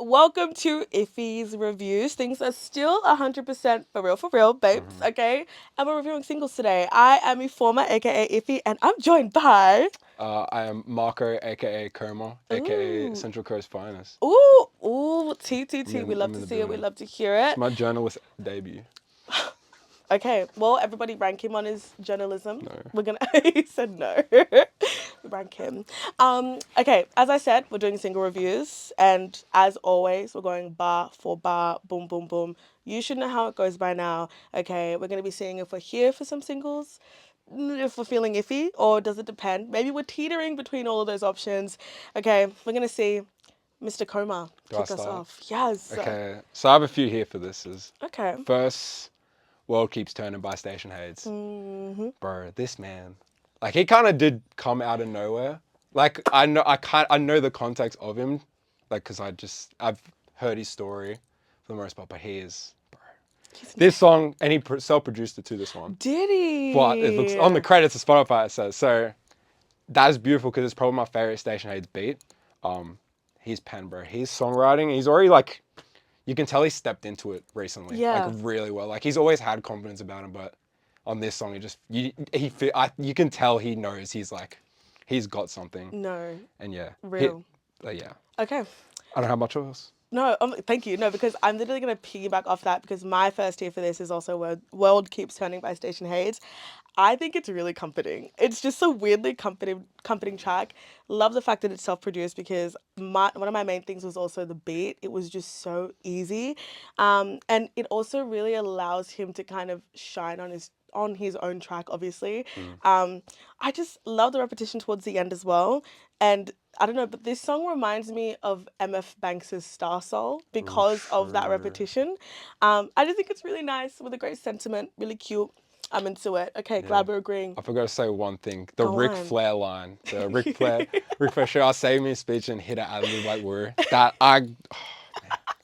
Welcome to Ify'S reviews. Things are still 100% for real, babes, okay? And we're reviewing singles today. I am Informer, aka Ify, and I'm joined by. I am Marco, aka Comar, aka Ooh. Central Coast Finest. Ooh, T, T, I'm T. We love in to the see it, we building. love to hear It's it. my journalist debut. Okay, well, everybody rank him on his journalism. No. We're gonna. He said no. Rank him. Okay, as I said, we're doing single reviews, and as always, we're going bar for bar, boom, boom, boom. You should know how it goes by now. Okay, we're gonna be seeing if we're here for some singles, if we're feeling iffy, or does it depend? Maybe we're teetering between all of those options. Okay, we're gonna see. Mr. Comar, Do I kick us start? off. Yes. Okay, so I have a few here for this. Okay. First, World Keeps Turning by Station Hades. Mm-hmm. Bro, this man, like he kind of did come out of nowhere. Like I know the context of him, like because I've heard his story for the most part, but he is. This song, and he self-produced it to this one. Did But it looks he? on the credits of Spotify. It says so. That's beautiful because it's probably my favorite Station Hades beat. He's pen, bro. He's songwriting. He's already like, you can tell he stepped into it recently, like Yeah. really well. Like he's always had confidence about him, but on this song, you can tell he knows he's got something. No. And yeah, Real. yeah. Okay. I don't have much else. No, thank you. No, because I'm literally going to piggyback off that because my first tier for this is also World Keeps Turning by Station Hades. I think it's really comforting. It's just a weirdly comforting track. Love the fact that it's self-produced because one of my main things was also the beat. It was just so easy. And it also really allows him to kind of shine on his own track, obviously. I just love the repetition towards the end as well. And I don't know, but this song reminds me of MF Banks's Star Soul because of that Sure. repetition. I just think it's really nice with a great sentiment, really cute. I'm into it. Okay, Yeah. glad we're agreeing. I forgot to say one thing. The Go Ric on. Flair line. The Ric Flair show. I saved me a speech and hit it out of the like word. That man,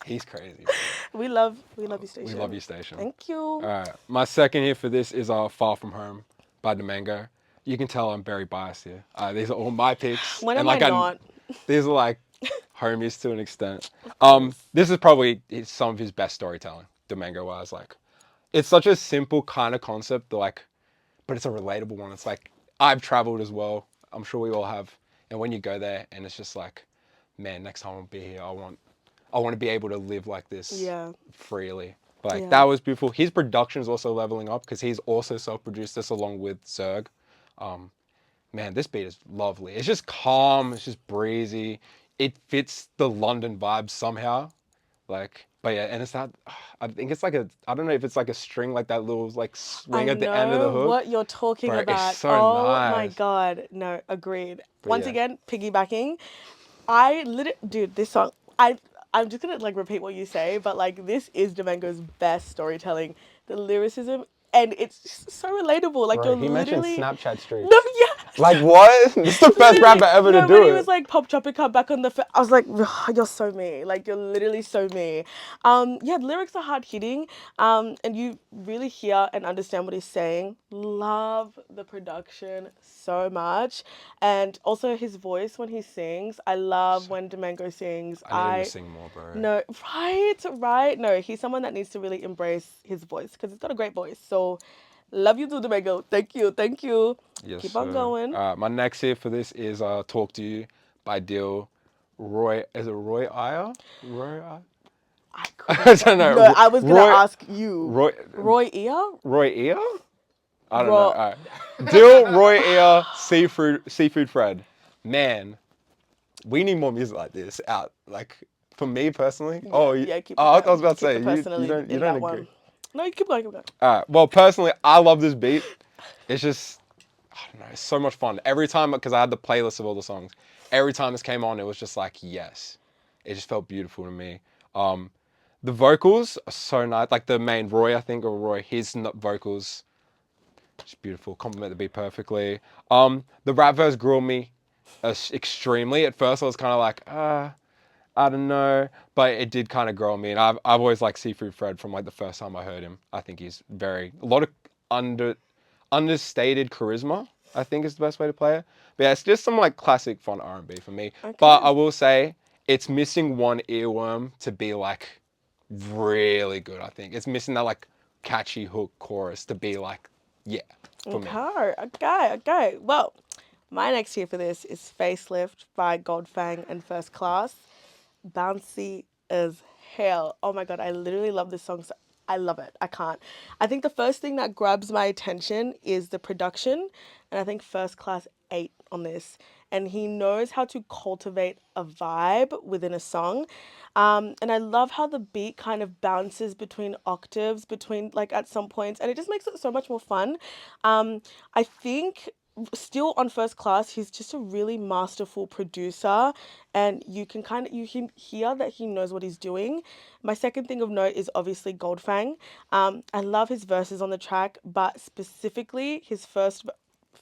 he's crazy. Bro. We love you, station. We love you, station. Thank you. All right, my second here for this is Far From Home by Domingo. You can tell I'm very biased here. These are all my picks. When and am I not? these are like homies to an extent. Course. This is probably some of his best storytelling, Domingo wise. Like, it's such a simple kind of concept, but it's a relatable one. It's like I've traveled as well. I'm sure we all have. And when you go there, and it's just like, man, next time I'll be here, I want to be able to live like this Yeah. freely. Like Yeah. that was beautiful. His production is also leveling up because he's also self-produced this along with Zerg. Man, this beat is lovely. It's just calm. It's just breezy. It fits the London vibe somehow. Like, but yeah, and it's that. I think it's like I don't know if it's like a string, like that little like swing I at the end of the know hook. what you're talking Bro, it's about. so Oh my nice. god. No, agreed. But Once yeah, again, piggybacking. Dude, this song, I'm just gonna like repeat what you say, but like this is Domingo's best storytelling. The lyricism, and it's just so relatable. Like bro, you're he mentioned literally, Snapchat streaks. no, yeah. Like what? This is the first Literally, rapper ever to no, when do he was it. like pop tropica back on the, I was like, you're so me. Like you're literally so me. Yeah, the lyrics are hard hitting. And you really hear and understand what he's saying. Love the production so much, and also his voice when he sings. I love when Domingo sings. I need him to sing more, bro. No, right. No, he's someone that needs to really embrace his voice because he's got a great voice. So, love you too, Domingo. Thank you, thank you. Yes, Keep on sir. going. My next here for this is "Talk to You" by Dill. Roy, is it Roy Aya? Roy Aya? I I couldn't. don't know. No, I was gonna Roy, ask you. Roy, Roy Ear? Roy Ear? I don't know. Ro- All right. Dill, Roy Ear, Seafood Fred. Man, we need more music like this out. Like for me personally. yeah, keep it I going. was about to Keep say the you personally you in don't that agree. one. No, you keep going, keep going. All right. Well, personally, I love this beat. It's just I don't know. It's so much fun every time because I had the playlist of all the songs. Every time this came on, it was just like yes. It just felt beautiful to me. The vocals are so nice. Like the main Roy, I think, or Roy, his vocals, just beautiful. Complement the beat perfectly. The rap verse grew on me extremely. At first, I was kind of like, I don't know, but it did kind of grow on me. And I've always liked Seafood Fred from like the first time I heard him. I think he's a lot of understated charisma. I think is the best way to play it. But yeah, it's just some like classic fun R&B for me. Okay. But I will say it's missing one earworm to be like really good. I think it's missing that like catchy hook chorus to be like, yeah, for me. Okay. Well, my next tier for this is Facelift by Goldfang and First Class. Bouncy as hell. Oh my god, I literally love this song. I love it. I can't. I think the first thing that grabs my attention is the production, and I think First Class ate on this. And he knows how to cultivate a vibe within a song. And I love how the beat kind of bounces between octaves, between like at some points, and it just makes it so much more fun. I think still on First Class, he's just a really masterful producer, and you can hear that he knows what he's doing. My second thing of note is obviously Goldfang. I love his verses on the track, but specifically his first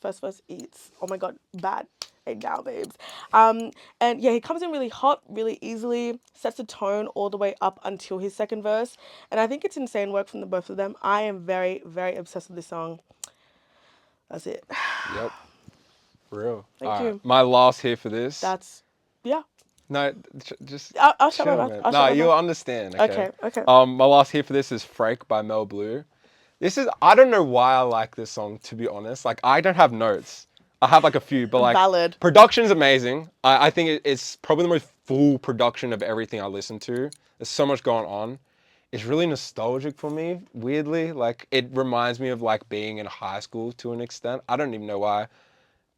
verse eats. Oh my god, bad. Hey now, babes. And yeah, he comes in really hot, really easily, sets a tone all the way up until his second verse, and I think it's insane work from the both of them. I am very, very obsessed with this song. That's it. Yep, real. Thank All right, you. my last here for this. That's yeah. No, just I'll shut my chill, mouth. man. I'll shut No, my you'll mouth. understand. Okay. Okay. My last here for this is "Freak" by Mel Blue. This is I don't know why I like this song, to be honest. Like I don't have notes. I have like a few, but like Valid. production's amazing. I think it's probably the most full production of everything I listen to. There's so much going on. It's really nostalgic for me, weirdly. Like it reminds me of like being in high school to an extent. I don't even know why,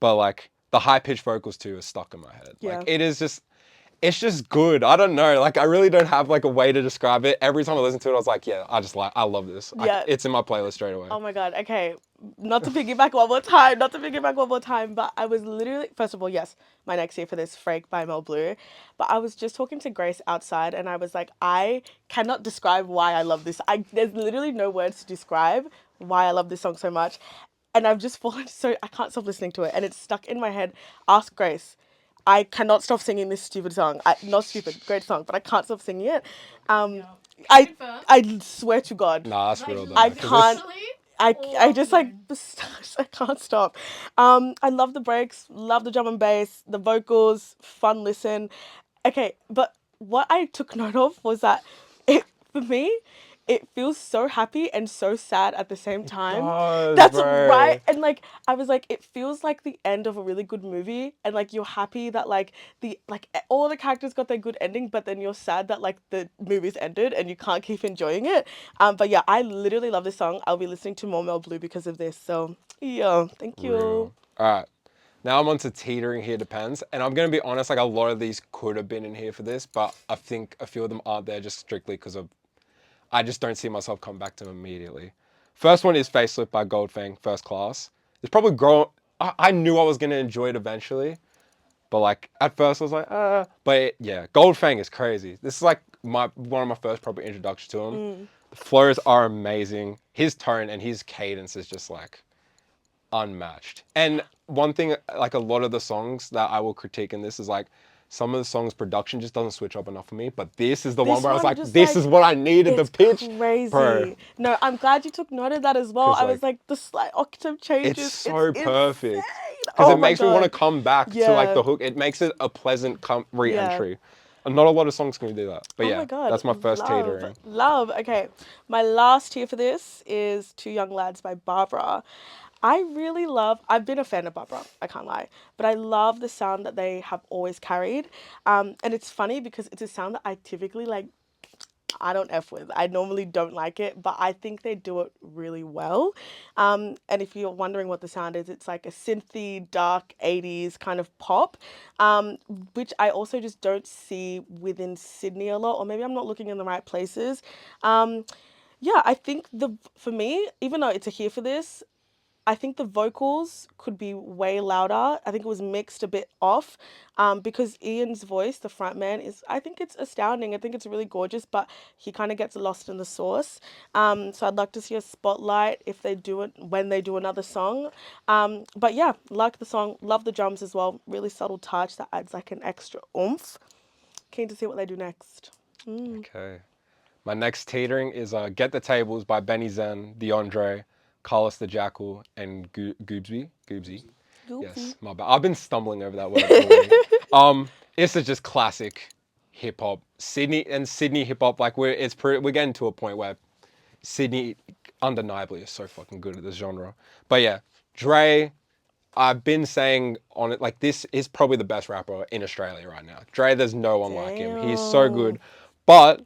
but like the high pitched vocals too are stuck in my head. Like Yeah. it is just it's just good. I don't know. Like I really don't have like a way to describe it. Every time I listen to it, I was like, yeah, I love this. Yeah. It's in my playlist straight away. Oh my god. Okay. Not to piggyback one more time. Not to piggyback one more time. But I was literally first of all, yes, my next year for this Freak by Mel Blue. But I was just talking to Grace outside, and I was like, I cannot describe why I love this. There's literally no words to describe why I love this song so much. And I've just fallen so I can't stop listening to it, and it's stuck in my head. Ask Grace. I cannot stop singing this stupid song. Not stupid, great song, but I can't stop singing it. Um, Yeah. I Confirm. I swear to God, Nah, that's Like real though. I Because can't. literally I all just like mine. I can't stop. I love the breaks, love the drum and bass, the vocals, fun listen. Okay, but what I took note of was that it for me, it feels so happy and so sad at the same time. does, That's right. bro. And like I was like, it feels like the end of a really good movie, and like you're happy that like all the characters got their good ending, but then you're sad that like the movie's ended and you can't keep enjoying it. But yeah, I literally love this song. I'll be listening to more Mel Blue because of this. So yeah, thank you. Real. All right. Now I'm on to teetering here depends. And I'm going to be honest, like a lot of these could have been in here for this, but I think a few of them aren't there just strictly because of I just don't see myself come back to them immediately. First one is Facelift by Goldfang, First Class. It's probably grown. I knew I was going to enjoy it eventually, but like at first I was like, But yeah, Goldfang is crazy. This is like one of my first proper introductions to him. The flows are amazing. His tone and his cadence is just like unmatched. And one thing, like a lot of the songs that I will critique in this is like some of the songs' production just doesn't switch up enough for me. But this is the one This where I was one like, just this like is what I needed. The it's pitch, bro. crazy. No, I'm glad you took note of that as well. Because I was like like the slight octave it's changes. It's so insane. perfect. Because Oh it my makes me want to god. come back to like Yeah. the hook. It makes it a pleasant Yeah. re-entry. And not a lot of songs can do that. But Oh yeah, my god. that's my first Love. teetering. Love. Okay. My last tier for this is Two Young Lads by Barbara. I really love, I've been a fan of Barbara, I can't lie, but I love the sound that they have always carried. And it's funny because it's a sound that I typically like, I don't F with. I normally don't like it, but I think they do it really well. And if you're wondering what the sound is, it's like a synthy, dark 80s kind of pop, which I also just don't see within Sydney a lot, or maybe I'm not looking in the right places. Um, yeah, I think for me, even though it's a here for this, I think the vocals could be way louder. I think it was mixed a bit off, because Ian's voice, the front man, I think it's astounding. I think it's really gorgeous, but he kind of gets lost in the sauce. So I'd like to see a spotlight if they do it when they do another song. But yeah, like the song, love the drums as well. Really subtle touch that adds like an extra oomph. Keen to see what they do next. Okay. My next teetering is Get the Tables by Benny Zen, DeAndre, Carlos the Jackal, and Goobsy. Goobsy. Oopsie. Yes, my bad. I've been stumbling over that word all week. This is just classic. hip hop, Sydney hip hop. Like we're getting to a point where Sydney undeniably is so fucking good at this genre. But yeah, Dre, I've been saying on it, like, this is probably the best rapper in Australia right now. Dre, there's no one like him. He's so Damn. good. But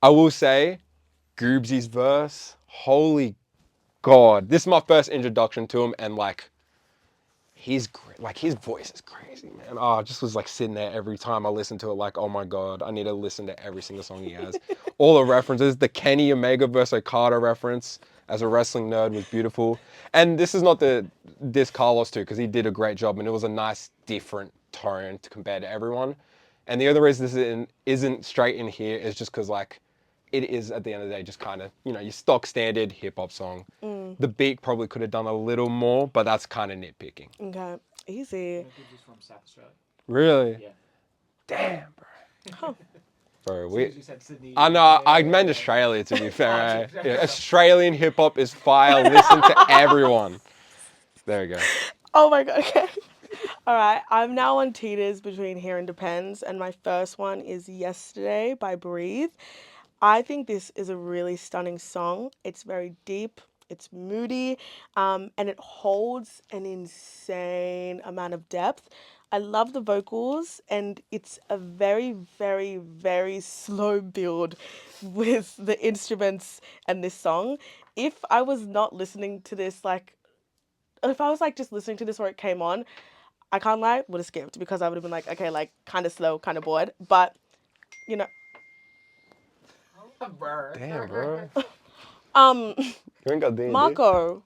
I will say, Goobsy's verse, holy God. This is my first introduction to him, and like, he's great. Like, his voice is crazy, man. Oh, I just was like sitting there every time I listened to it, like, oh my God, I need to listen to every single song he has. All the references, the Kenny Omega versus Okada reference as a wrestling nerd was beautiful. And this is not the this Carlos too, because he did a great job, and it was a nice different tone to compare to everyone. And the other reason isn't straight in here is just because, like, it is at the end of the day just kind of, your stock standard hip hop song. The beat probably could have done a little more, but that's kind of nitpicking. Okay. Easy. Gibbs is from South Australia. Really? Yeah. Damn, bro. Huh. Bro, As soon as you said Sydney. I know, I meant Australia, to be fair. Oh, Yeah, Australian hip hop is fire. Listen to everyone. There we go. Oh my god, okay. All right, I'm now on teeters between Here and Depends, and my first one is Yesterday by Breathe. I think this is a really stunning song. It's very deep, it's moody, and it holds an insane amount of depth. I love the vocals, and it's a very, very, very slow build with the instruments and this song. If I was not listening to this, like, if I was like just listening to this where it came on, I can't lie, would have skipped because I would have been like, okay, like kind of slow, kind of bored. But you know, Damn, bro. um, You ain't got D&D? Marco,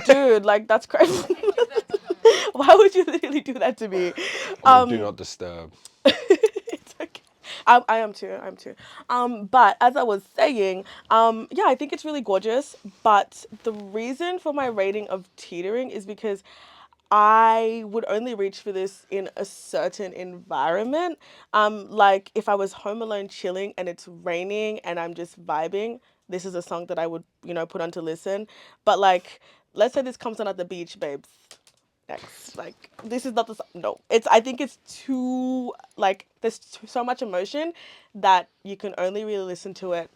dude, like that's crazy. Why would you literally do that to me? Do not disturb. It's okay. I am too. I'm too. But as I was saying, yeah, I think it's really gorgeous. But the reason for my rating of teetering is because I would only reach for this in a certain environment. Like if I was home alone chilling and it's raining and I'm just vibing, this is a song that I would, put on to listen. But like, let's say this comes on at the beach, babes. Next, like this is not the no. I think it's too like there's so much emotion that you can only really listen to it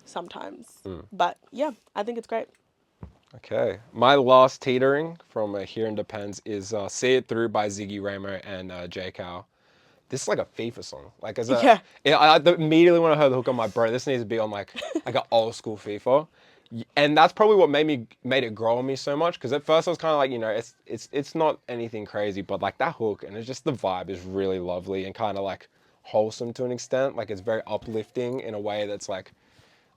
sometimes. But yeah, I think it's great. Okay. My last teetering from Here and Depends is See It Through by Ziggy, Ramo, and J. Cal. This is like a FIFA song. Like, Yeah. immediately when I heard the hook, I'm like, bro, this needs to be on like an old school FIFA. And that's probably what made it grow on me so much. Because at first I was kind of like, it's not anything crazy, but like that hook and it's just the vibe is really lovely and kind of like wholesome to an extent. Like, it's very uplifting in a way that's like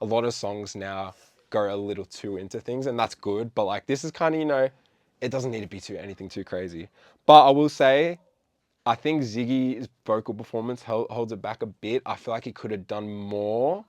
a lot of songs now go a little too into things, and that's good. But like, this is kind of, it doesn't need to be anything too crazy. But I will say, I think Ziggy's vocal performance holds it back a bit. I feel like he could have done more,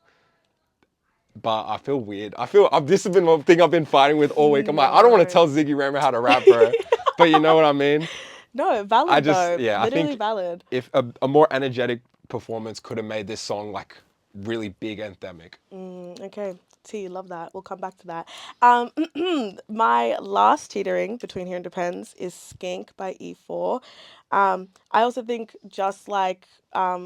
but I feel weird. This has been one thing I've been fighting with all week. I'm like, I don't want to No. tell Ziggy Ramo how to rap, bro. But you know what I mean? No, valid though. Yeah, I Literally think valid. if a more energetic performance could have made this song like really big anthemic. Okay. T, love that. We'll come back to that. My last teetering between Here and Depends is Skink by E4. I also think just like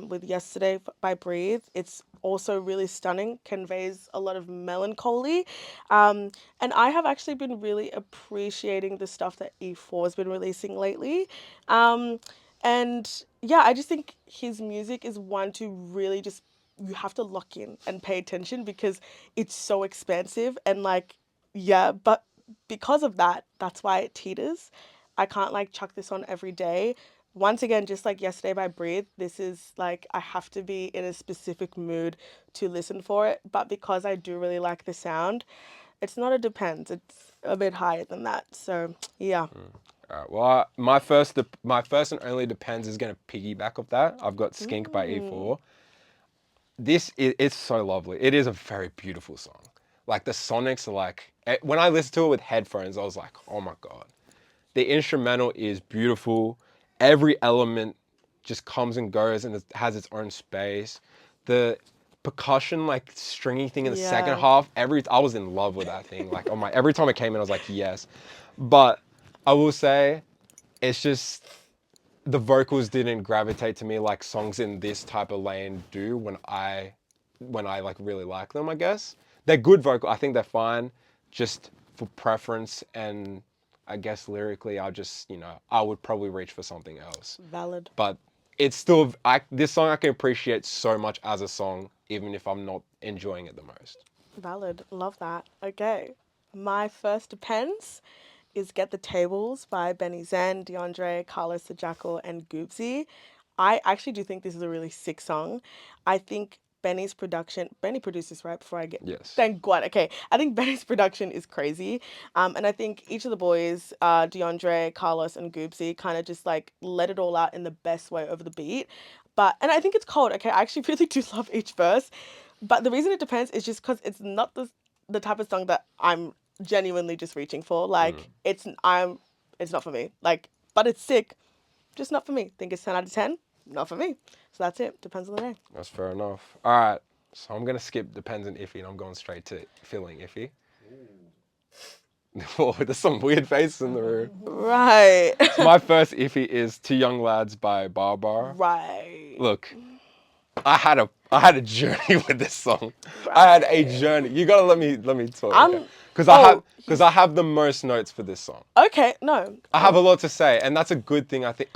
with Yesterday by Breathe, it's also really stunning, conveys a lot of melancholy. And I have actually been really appreciating the stuff that E4 has been releasing lately. Um, and yeah, I just think his music is one to really just you have to lock in and pay attention because it's so expansive and like yeah, but because of that, that's why it teeters. I can't like chuck this on every day. Once again, just like Yesterday by Breathe, this is like I have to be in a specific mood to listen for it. But because I do really like the sound, it's not a depends. It's a bit higher than that. So yeah. All right. Well, my first and only Depends is gonna piggyback off that. I've got Skink by E4. It's so lovely. It is a very beautiful song. Like, the sonics are like, when I listened to it with headphones, I was like, oh my God. The instrumental is beautiful. Every element just comes and goes and it has its own space. The percussion, like stringy thing in the second Yeah. half, I was in love with that thing. Like, oh my, every time it came in, I was like, yes. But I will say, it's just, the vocals didn't gravitate to me like songs in this type of lane do when I like really like them, I guess. They're good vocal. I think they're fine. Just for preference and I guess lyrically, I would probably reach for something else. Valid. But it's still this song I can appreciate so much as a song, even if I'm not enjoying it the most. Valid. Love that. Okay. My first depends is Get the Tables by Benny Zen, DeAndre, Carlos the Jackal, and Goopsy. I actually do think this is a really sick song. I think Benny produces right before I get, Yes. thank God, okay. I think Benny's production is crazy. And I think each of the boys, DeAndre, Carlos, and Goopsy, kind of just like let it all out in the best way over the beat. And I think it's cold, okay. I actually really do love each verse. But the reason it depends is just because it's not the type of song that I'm genuinely just reaching for. Like it's not for me. Like, but it's sick, just not for me. Think it's 10 out of 10, not for me. So that's it. Depends on the day. That's fair enough. All right. So I'm going to skip Depends and Iffy and I'm going straight to Feeling Iffy. Oh, there's some weird faces in the room. Right. So my first Iffy is Two Young Lads by Barbara. Right. Look, I had a journey with this song. I had a journey. You gotta let me talk, because I have the most notes for this song. Okay. No. I have a lot to say, and that's a good thing. I think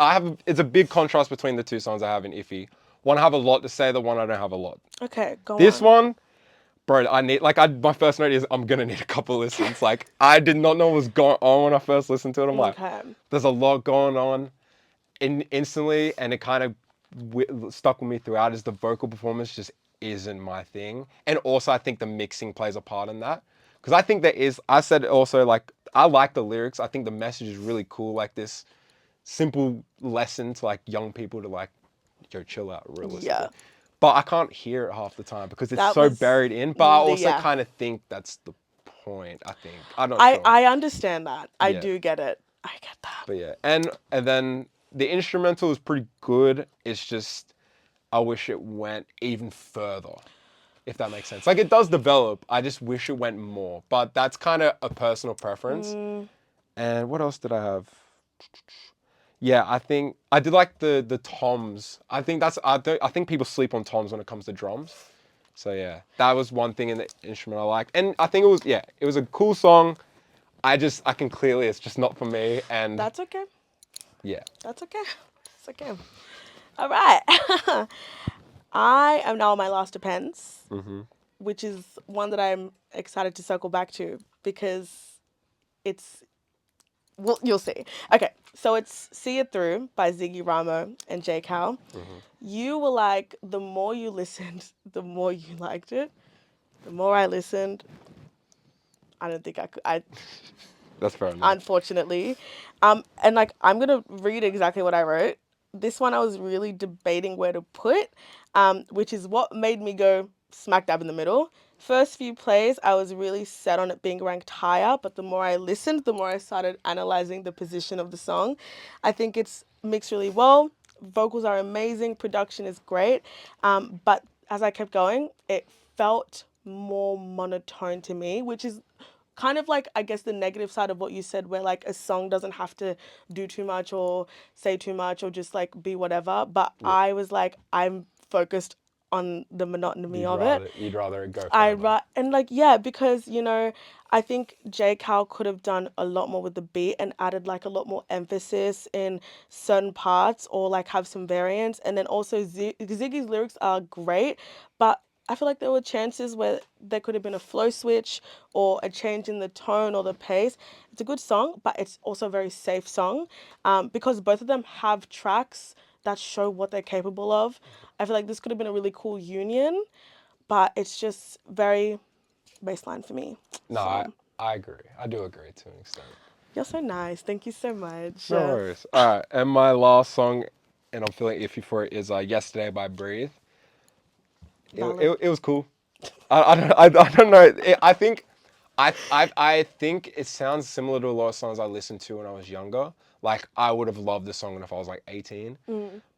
it's a big contrast between the two songs I have in Iffy. One I have a lot to say, the one I don't have a lot. Okay. Go This on. one, bro, my first note is I'm gonna need a couple listens. Like I did not know what was going on when I first listened to it. I'm like, Okay. there's a lot going on, instantly, and it kind of stuck with me throughout. Is the vocal performance just isn't my thing, and also I think the mixing plays a part in that. Because I think there is. I said also like I like the lyrics. I think the message is really cool. Like this simple lesson to like young people to like, yo, chill out, realistically. Yeah. But I can't hear it half the time because it's That so was buried in. But I also yeah. kind of think that's the point. I think I'm not I sure. I understand that. I Yeah. do get it. I get that. But yeah, and then the instrumental is pretty good. It's just I wish it went even further, if that makes sense. Like it does develop. I just wish it went more. But that's kind of a personal preference. And what else did I have? Yeah, I think I did like the toms. I think I think people sleep on toms when it comes to drums. So yeah, that was one thing in the instrument I liked. And I think it was a cool song. I can clearly it's just not for me. And That's okay. yeah. That's okay. It's okay. All right. I am now on my last depends, which is one that I'm excited to circle back to because it's, well, you'll see. Okay, so it's See It Through by Ziggy, Ramo, and J. Cal. You were like, the more you listened, the more you liked it. The more I listened, I don't think I could. That's fair enough. Unfortunately. And like I'm gonna read exactly what I wrote. This one I was really debating where to put, which is what made me go smack dab in the middle. First few plays, I was really set on it being ranked higher, but the more I listened, the more I started analyzing the position of the song. I think it's mixed really well. Vocals are amazing, production is great, but as I kept going, it felt more monotone to me, which is kind of like I guess the negative side of what you said, where like a song doesn't have to do too much or say too much or just like be whatever. But I was like, I'm focused on the monotony of it. You'd rather it go I forever. and like yeah, because I think J Cal could have done a lot more with the beat and added like a lot more emphasis in certain parts or like have some variants. And then also Ziggy's lyrics are great, but I feel like there were chances where there could have been a flow switch or a change in the tone or the pace. It's a good song, but it's also a very safe song, because both of them have tracks that show what they're capable of. I feel like this could have been a really cool union, but it's just very baseline for me. No, So, I agree. I do agree to an extent. you're so nice. Thank you so much. No worries. All right, and my last song, and I'm feeling iffy for it, is Yesterday by Breathe. Valid. It was cool. I don't know. I think it sounds similar to a lot of songs I listened to when I was younger. Like I would have loved this song if I was like 18,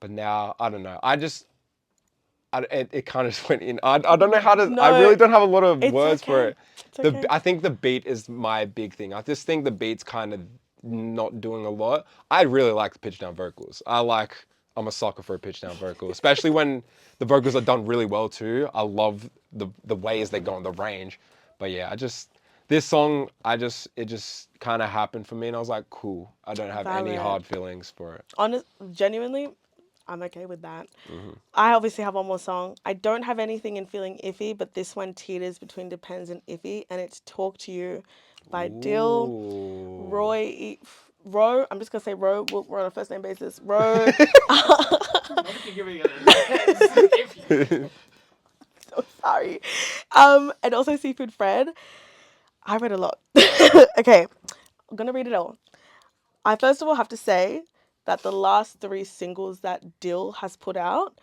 but now I don't know. It kind of just went in. I don't know how to. No, I really don't have a lot of it's words for okay. it. It's okay. I think the beat is my big thing. I just think the beat's kind of not doing a lot. I really like the pitch down vocals. I'm a sucker for a pitch down vocal, especially when the vocals are done really well too. I love the ways they go on the range. But yeah, this song, it just kind of happened for me, and I was like, cool. I don't have any Valid. hard feelings for it. Genuinely, I'm okay with that. I obviously have one more song. I don't have anything in Feeling Iffy, but this one teeters between Depends and Iffy, and it's Talk to You by Dill, Ooh. Ro. I'm just gonna say Ro. We're on a first name basis. Ro. What if you're giving it So sorry. And also Seafood Fred. I read a lot. Okay, I'm gonna read it all. I first of all have to say that the last 3 singles that Dill has put out,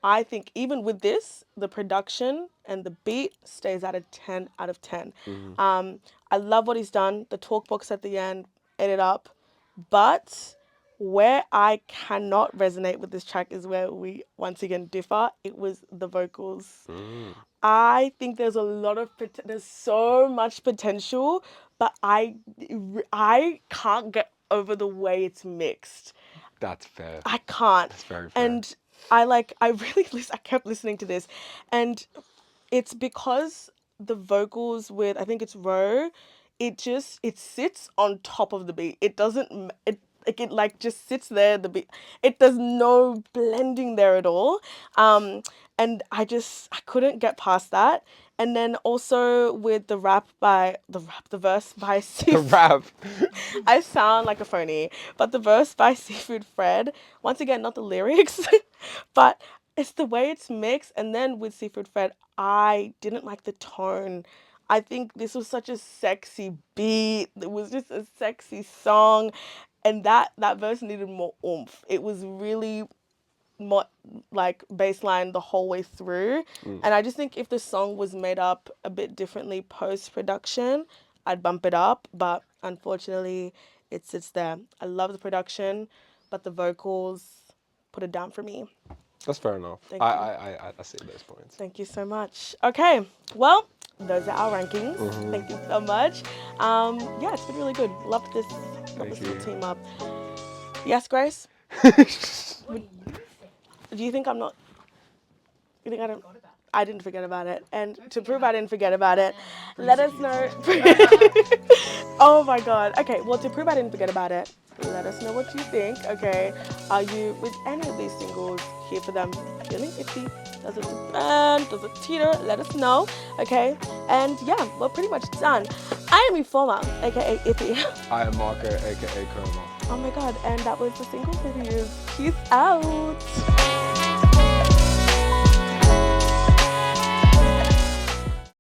I think even with this, the production and the beat stays at a 10 out of 10. I love what he's done. The talk box at the end, ate it up. But where I cannot resonate with this track is where we once again differ. It was the vocals. I think there's a lot of there's so much potential, but I can't get over the way it's mixed. That's fair. I can't. That's very fair. And I really I kept listening to this, and it's because the vocals with, I think it's Ro, it sits on top of the beat. It doesn't it like just sits there. The beat, it does no blending there at all. And I couldn't get past that. And then also with the verse by The Seafood. rap. I sound like a phony, but the verse by Seafood Fred, once again, not the lyrics, but it's the way it's mixed. And then with Seafood Fred, I didn't like the tone. I think this was such a sexy beat. It was just a sexy song. And that verse needed more oomph. It was really more like baseline the whole way through. And I just think if the song was made up a bit differently post production, I'd bump it up. But unfortunately, it sits there. I love the production, but the vocals put it down for me. That's fair enough. Thank I see those points. Thank you so much. Okay, well, those are our rankings. Thank you so much. Yeah, it's been really good. Love this Thank little you. team up. Yes, Grace? Do you think I'm not? You think I don't? I didn't forget about it. And to prove I didn't forget about it, let us know. Oh my God. Okay, well, to prove I didn't forget about it, let us know what you think, okay? Are you, with any of these singles, here for them? Feeling iffy? Does it depend? Does it teeter? Let us know, okay? And yeah, we're pretty much done. I am Informer, aka Iffy. I am Marco, aka Comar. Oh my God, and that was the single reviews. Peace out.